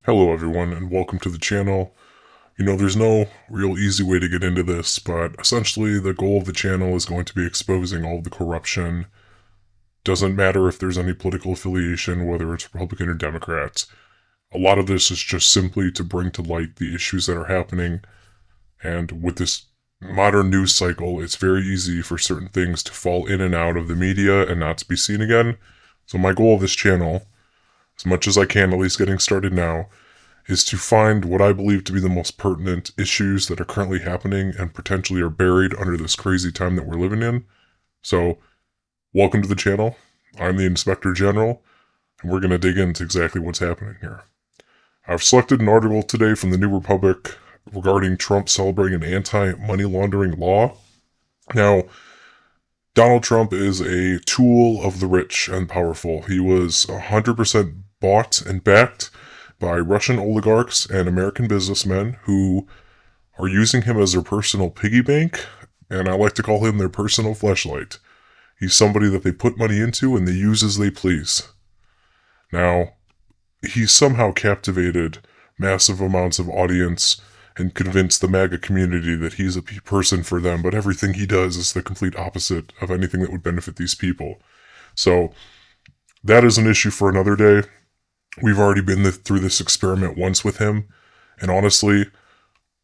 Hello everyone and welcome to the channel. There's no real easy way to get into this, but essentially the goal of the channel is going to be exposing all of the corruption. Doesn't matter if there's any political affiliation, whether it's Republican or Democrat. A lot of this is just simply to bring to light the issues that are happening, and with this modern news cycle, it's very easy for certain things to fall in and out of the media and not to be seen again. So my goal of this channel, as much as I can, at least getting started now, is to find what I believe to be the most pertinent issues that are currently happening and potentially are buried under this crazy time that we're living in. So, welcome to the channel. I'm the Inspector General, and we're going to dig into exactly what's happening here. I've selected an article today from the New Republic regarding Trump celebrating an anti-money-laundering law. Now, Donald Trump is a tool of the rich and powerful. He was 100% bought and backed by Russian oligarchs and American businessmen who are using him as their personal piggy bank, and I like to call him their personal fleshlight. He's somebody that they put money into and they use as they please. Now, he's somehow captivated massive amounts of audience and convinced the MAGA community that he's a person for them, but everything he does is the complete opposite of anything that would benefit these people. So, that is an issue for another day. We've already been through this experiment once with him, and honestly,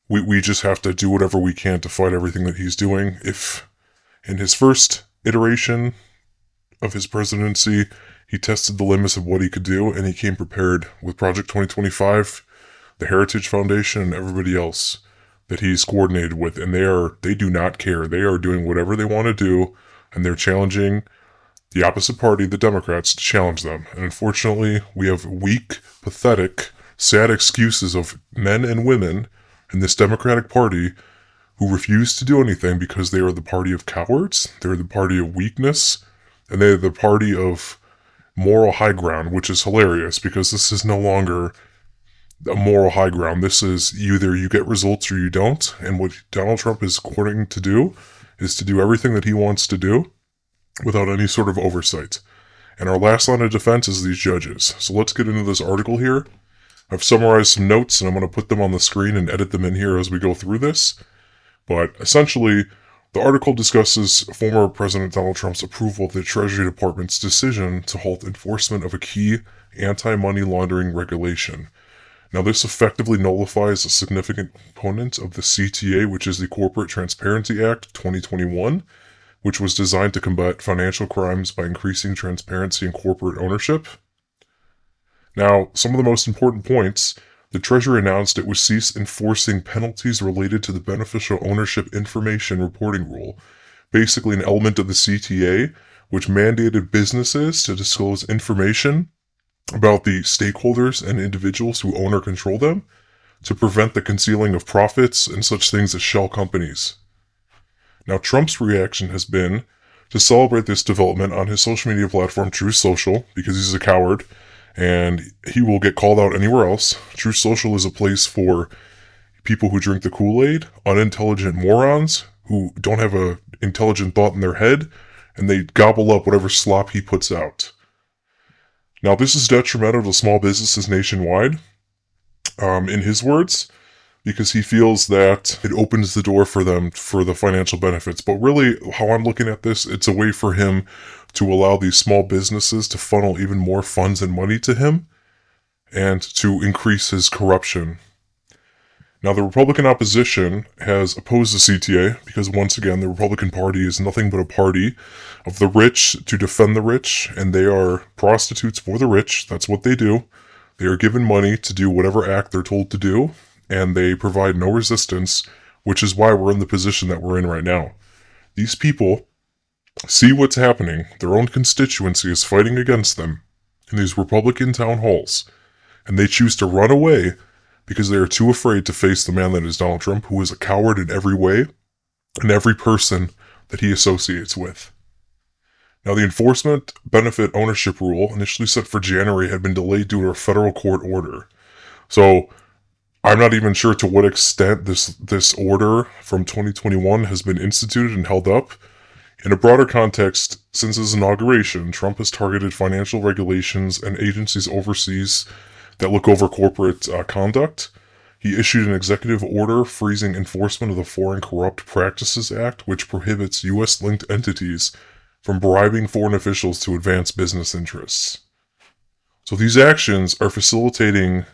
we just have to do whatever we can to fight everything that he's doing. If in his first iteration of his presidency, he tested the limits of what he could do, and he came prepared with Project 2025, the Heritage Foundation, and everybody else that he's coordinated with, and they do not care. They are doing whatever they want to do, and they're challenging the opposite party, the Democrats, to challenge them. And unfortunately, we have weak, pathetic, sad excuses of men and women in this Democratic Party who refuse to do anything because they are the party of cowards, they're the party of weakness, and they're the party of moral high ground, which is hilarious because this is no longer a moral high ground. This is either you get results or you don't, and what Donald Trump is courting to do is to do everything that he wants to do without any sort of oversight. And our last line of defense is these judges. So let's get into this article here. I've summarized some notes, and I'm going to put them on the screen and edit them in here as we go through this. But essentially, the article discusses former President Donald Trump's approval of the Treasury Department's decision to halt enforcement of a key anti-money laundering regulation. Now, this effectively nullifies a significant component of the CTA, which is the Corporate Transparency Act 2021, which was designed to combat financial crimes by increasing transparency in corporate ownership. Now, some of the most important points: the Treasury announced it would cease enforcing penalties related to the beneficial ownership information reporting rule, basically an element of the CTA, which mandated businesses to disclose information about the stakeholders and individuals who own or control them, to prevent the concealing of profits and such things as shell companies. Now, Trump's reaction has been to celebrate this development on his social media platform, Truth Social, because he's a coward, and he will get called out anywhere else. Truth Social is a place for people who drink the Kool-Aid, unintelligent morons, who don't have an intelligent thought in their head, and they gobble up whatever slop he puts out. Now, this is detrimental to small businesses nationwide, in his words, because he feels that it opens the door for them for the financial benefits. But really, how I'm looking at this, it's a way for him to allow these small businesses to funnel even more funds and money to him and to increase his corruption. Now, the Republican opposition has opposed the CTA because, once again, the Republican Party is nothing but a party of the rich to defend the rich, and they are prostitutes for the rich. That's what they do. They are given money to do whatever act they're told to do, and they provide no resistance, which is why we're in the position that we're in right now. These people see what's happening. Their own constituency is fighting against them in these Republican town halls, and they choose to run away because they are too afraid to face the man that is Donald Trump, who is a coward in every way and every person that he associates with. Now, the enforcement benefit ownership rule, initially set for January, had been delayed due to a federal court order. So, I'm not even sure to what extent this order from 2021 has been instituted and held up. In a broader context, since his inauguration, Trump has targeted financial regulations and agencies overseas that look over corporate conduct. He issued an executive order freezing enforcement of the Foreign Corrupt Practices Act, which prohibits U.S.-linked entities from bribing foreign officials to advance business interests. So these actions are facilitating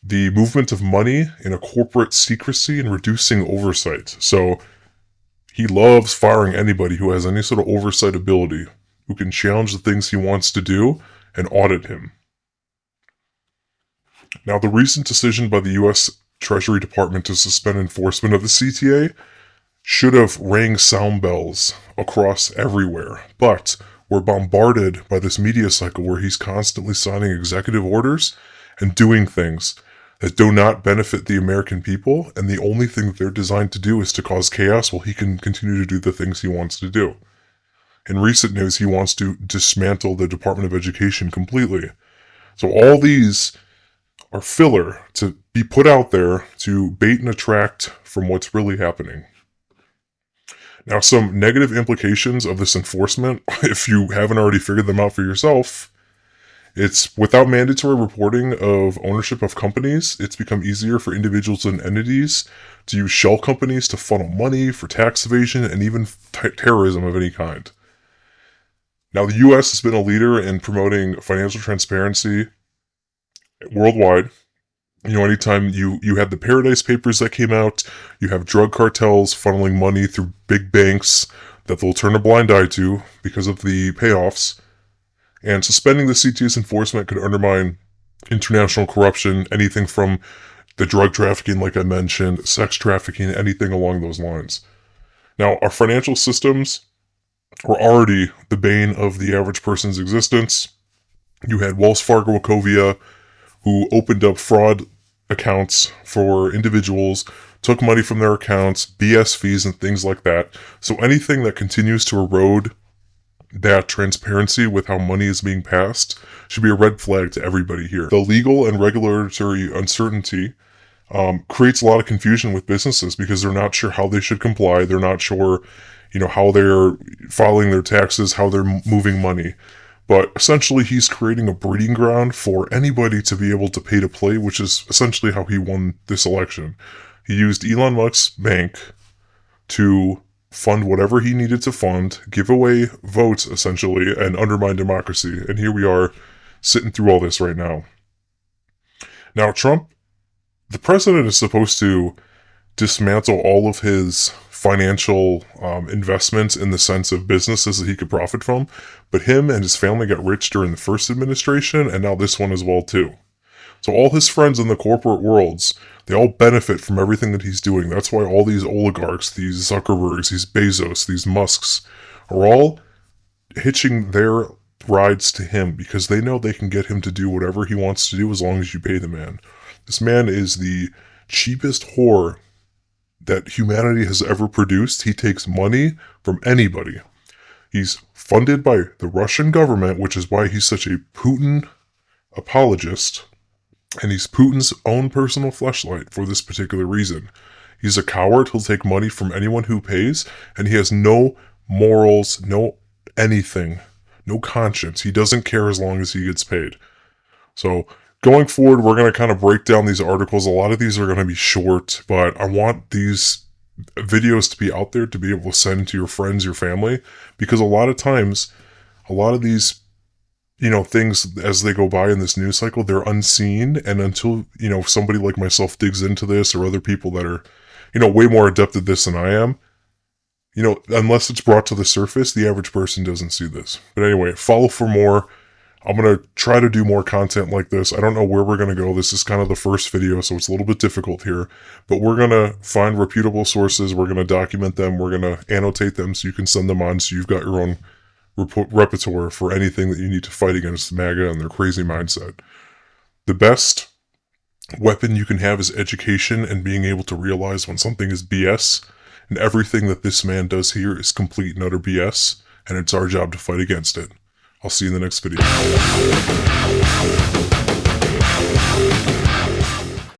the movement of money in a corporate secrecy and reducing oversight. So he loves firing anybody who has any sort of oversight ability, who can challenge the things he wants to do and audit him. Now, the recent decision by the U.S. Treasury Department to suspend enforcement of the CTA should have rang sound bells across everywhere, but we're bombarded by this media cycle where he's constantly signing executive orders and doing things that do not benefit the American people, and the only thing that they're designed to do is to cause chaos while he can continue to do the things he wants to do. In recent news, he wants to dismantle the Department of Education completely. So all these are filler to be put out there to bait and attract from what's really happening. Now, some negative implications of this enforcement, if you haven't already figured them out for yourself, it's without mandatory reporting of ownership of companies, it's become easier for individuals and entities to use shell companies to funnel money for tax evasion and even terrorism of any kind. Now, the U.S. has been a leader in promoting financial transparency worldwide. You know, anytime you had the Paradise Papers that came out, you have drug cartels funneling money through big banks that they'll turn a blind eye to because of the payoffs. And suspending the CTA's enforcement could undermine international corruption, anything from the drug trafficking, like I mentioned, sex trafficking, anything along those lines. Now, our financial systems were already the bane of the average person's existence. You had Wells Fargo Wachovia, who opened up fraud accounts for individuals, took money from their accounts, BS fees, and things like that. So anything that continues to erode that transparency with how money is being passed should be a red flag to everybody here. The legal and regulatory uncertainty creates a lot of confusion with businesses because they're not sure how they should comply. They're not sure, how they're filing their taxes, how they're moving money. But essentially, he's creating a breeding ground for anybody to be able to pay to play, which is essentially how he won this election. He used Elon Musk's bank to fund whatever he needed to fund, give away votes, essentially, and undermine democracy. And here we are, sitting through all this right now. Now, Trump, the president, is supposed to dismantle all of his financial investments in the sense of businesses that he could profit from, but him and his family got rich during the first administration, and now this one as well too. So all his friends in the corporate worlds, they all benefit from everything that he's doing. That's why all these oligarchs, these Zuckerbergs, these Bezos, these Musks, are all hitching their rides to him because they know they can get him to do whatever he wants to do as long as you pay the man. This man is the cheapest whore that humanity has ever produced. He takes money from anybody. He's funded by the Russian government, which is why he's such a Putin apologist, and he's Putin's own personal fleshlight for this particular reason. He's a coward. He'll take money from anyone who pays, and he has no morals, no anything, no conscience. He doesn't care as long as he gets paid. So going forward, we're going to kind of break down these articles. A lot of these are going to be short, but I want these videos to be out there to be able to send to your friends, your family, because a lot of times, a lot of these, things as they go by in this news cycle, they're unseen. And until, somebody like myself digs into this, or other people that are, way more adept at this than I am, unless it's brought to the surface, the average person doesn't see this. But anyway, follow for more. I'm going to try to do more content like this. I don't know where we're going to go. This is kind of the first video, so it's a little bit difficult here. But we're going to find reputable sources. We're going to document them. We're going to annotate them so you can send them on so you've got your own repertoire for anything that you need to fight against MAGA and their crazy mindset. The best weapon you can have is education and being able to realize when something is BS. And everything that this man does here is complete and utter BS. And it's our job to fight against it. I'll see you in the next video.